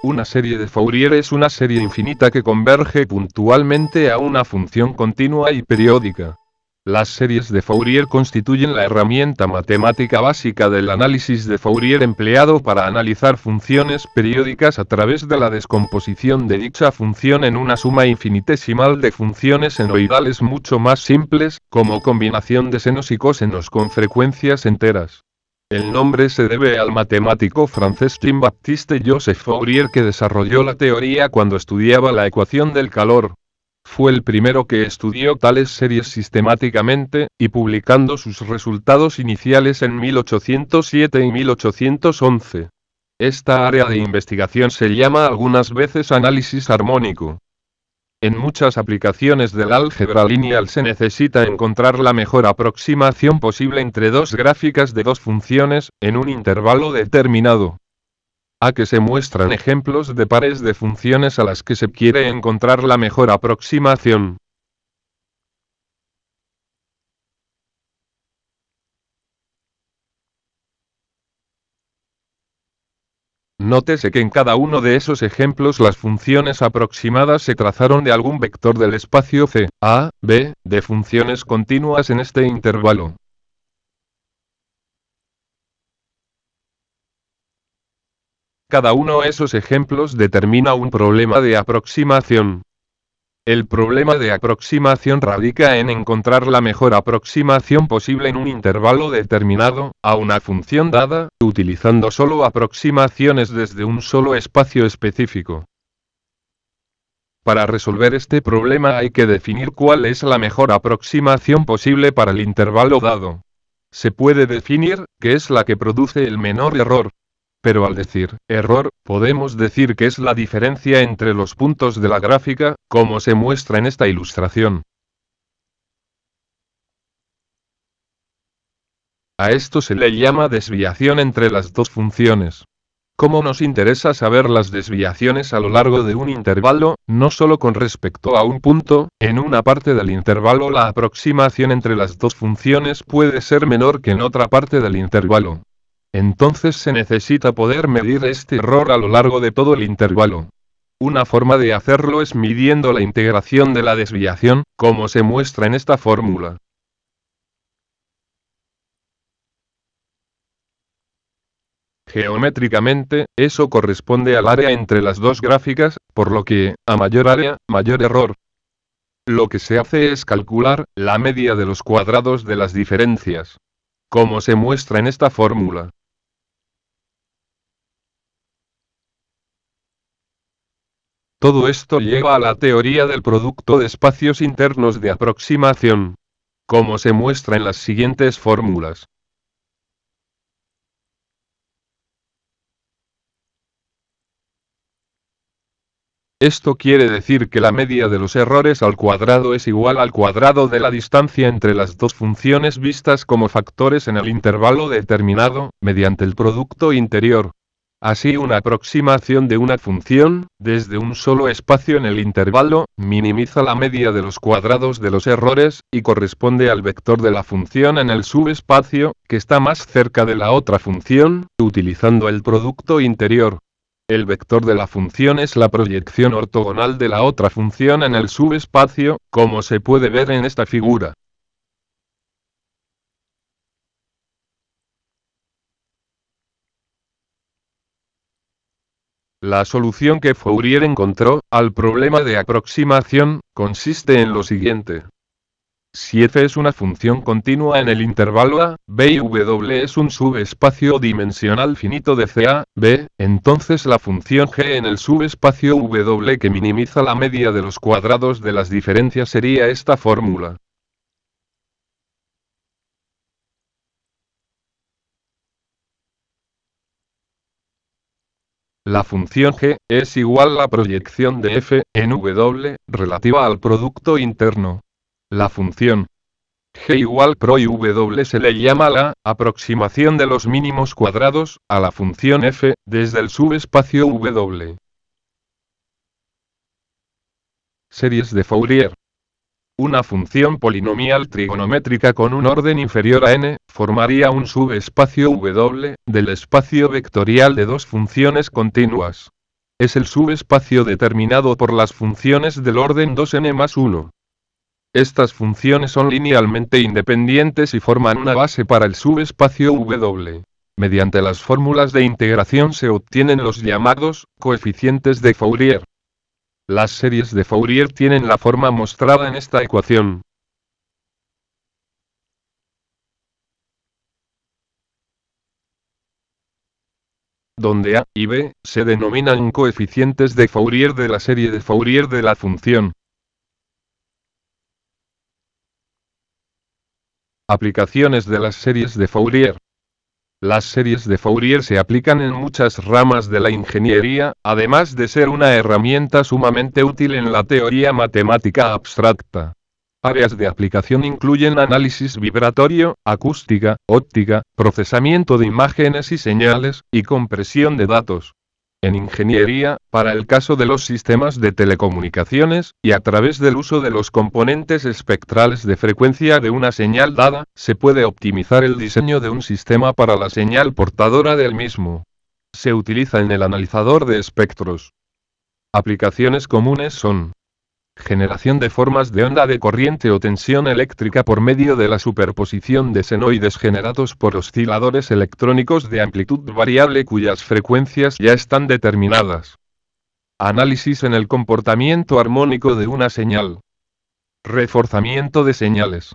Una serie de Fourier es una serie infinita que converge puntualmente a una función continua y periódica. Las series de Fourier constituyen la herramienta matemática básica del análisis de Fourier empleado para analizar funciones periódicas a través de la descomposición de dicha función en una suma infinitesimal de funciones senoidales mucho más simples, como combinación de senos y cosenos con frecuencias enteras. El nombre se debe al matemático francés Jean-Baptiste Joseph Fourier, que desarrolló la teoría cuando estudiaba la ecuación del calor. Fue el primero que estudió tales series sistemáticamente, y publicando sus resultados iniciales en 1807 y 1811. Esta área de investigación se llama algunas veces análisis armónico. En muchas aplicaciones del álgebra lineal se necesita encontrar la mejor aproximación posible entre dos gráficas de dos funciones, en un intervalo determinado. A que se muestran ejemplos de pares de funciones a las que se quiere encontrar la mejor aproximación. Nótese que en cada uno de esos ejemplos las funciones aproximadas se trazaron de algún vector del espacio C, A, B, de funciones continuas en este intervalo. Cada uno de esos ejemplos determina un problema de aproximación. El problema de aproximación radica en encontrar la mejor aproximación posible en un intervalo determinado, a una función dada, utilizando solo aproximaciones desde un solo espacio específico. Para resolver este problema hay que definir cuál es la mejor aproximación posible para el intervalo dado. Se puede definir qué es la que produce el menor error. Pero al decir error, podemos decir que es la diferencia entre los puntos de la gráfica, como se muestra en esta ilustración. A esto se le llama desviación entre las dos funciones. Como nos interesa saber las desviaciones a lo largo de un intervalo, no solo con respecto a un punto, en una parte del intervalo la aproximación entre las dos funciones puede ser menor que en otra parte del intervalo. Entonces se necesita poder medir este error a lo largo de todo el intervalo. Una forma de hacerlo es midiendo la integración de la desviación, como se muestra en esta fórmula. Geométricamente, eso corresponde al área entre las dos gráficas, por lo que, a mayor área, mayor error. Lo que se hace es calcular la media de los cuadrados de las diferencias, como se muestra en esta fórmula. Todo esto lleva a la teoría del producto de espacios internos de aproximación, como se muestra en las siguientes fórmulas. Esto quiere decir que la media de los errores al cuadrado es igual al cuadrado de la distancia entre las dos funciones vistas como factores en el intervalo determinado, mediante el producto interior. Así, una aproximación de una función, desde un solo espacio en el intervalo, minimiza la media de los cuadrados de los errores, y corresponde al vector de la función en el subespacio, que está más cerca de la otra función, utilizando el producto interior. El vector de la función es la proyección ortogonal de la otra función en el subespacio, como se puede ver en esta figura. La solución que Fourier encontró al problema de aproximación consiste en lo siguiente. Si f es una función continua en el intervalo a, b y w es un subespacio dimensional finito de c a, b, entonces la función g en el subespacio w que minimiza la media de los cuadrados de las diferencias sería esta fórmula. La función g es igual a la proyección de f en w relativa al producto interno. La función g igual pro y w se le llama la aproximación de los mínimos cuadrados a la función f desde el subespacio w. Series de Fourier. Una función polinomial trigonométrica con un orden inferior a n, formaría un subespacio w, del espacio vectorial de dos funciones continuas. Es el subespacio determinado por las funciones del orden 2n+1. Estas funciones son linealmente independientes y forman una base para el subespacio W. Mediante las fórmulas de integración se obtienen los llamados coeficientes de Fourier. Las series de Fourier tienen la forma mostrada en esta ecuación. Donde A y B se denominan coeficientes de Fourier de la serie de Fourier de la función. Aplicaciones de las series de Fourier. Las series de Fourier se aplican en muchas ramas de la ingeniería, además de ser una herramienta sumamente útil en la teoría matemática abstracta. Áreas de aplicación incluyen análisis vibratorio, acústica, óptica, procesamiento de imágenes y señales, y compresión de datos. En ingeniería, para el caso de los sistemas de telecomunicaciones, y a través del uso de los componentes espectrales de frecuencia de una señal dada, se puede optimizar el diseño de un sistema para la señal portadora del mismo. Se utiliza en el analizador de espectros. Aplicaciones comunes son: generación de formas de onda de corriente o tensión eléctrica por medio de la superposición de senoides generados por osciladores electrónicos de amplitud variable cuyas frecuencias ya están determinadas. Análisis en el comportamiento armónico de una señal. Reforzamiento de señales.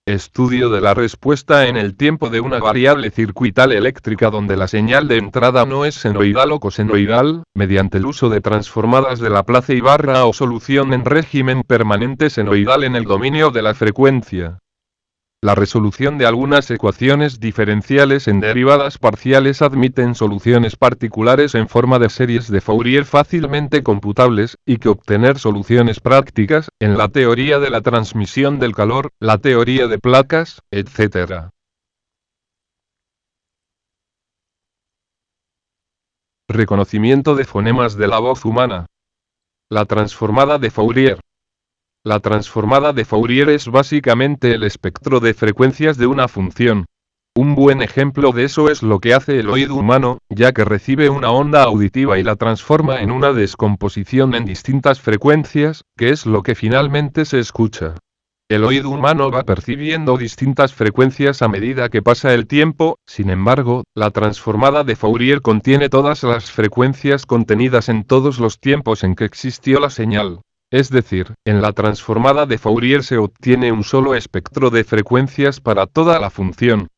Estudio de la respuesta en el tiempo de una variable circuital eléctrica donde la señal de entrada no es senoidal o cosenoidal, mediante el uso de transformadas de Laplace y barra o solución en régimen permanente senoidal en el dominio de la frecuencia. La resolución de algunas ecuaciones diferenciales en derivadas parciales admiten soluciones particulares en forma de series de Fourier fácilmente computables, y que obtener soluciones prácticas, en la teoría de la transmisión del calor, la teoría de placas, etc. Reconocimiento de fonemas de la voz humana. La transformada de Fourier. La transformada de Fourier es básicamente el espectro de frecuencias de una función. Un buen ejemplo de eso es lo que hace el oído humano, ya que recibe una onda auditiva y la transforma en una descomposición en distintas frecuencias, que es lo que finalmente se escucha. El oído humano va percibiendo distintas frecuencias a medida que pasa el tiempo, sin embargo, la transformada de Fourier contiene todas las frecuencias contenidas en todos los tiempos en que existió la señal. Es decir, en la transformada de Fourier se obtiene un solo espectro de frecuencias para toda la función.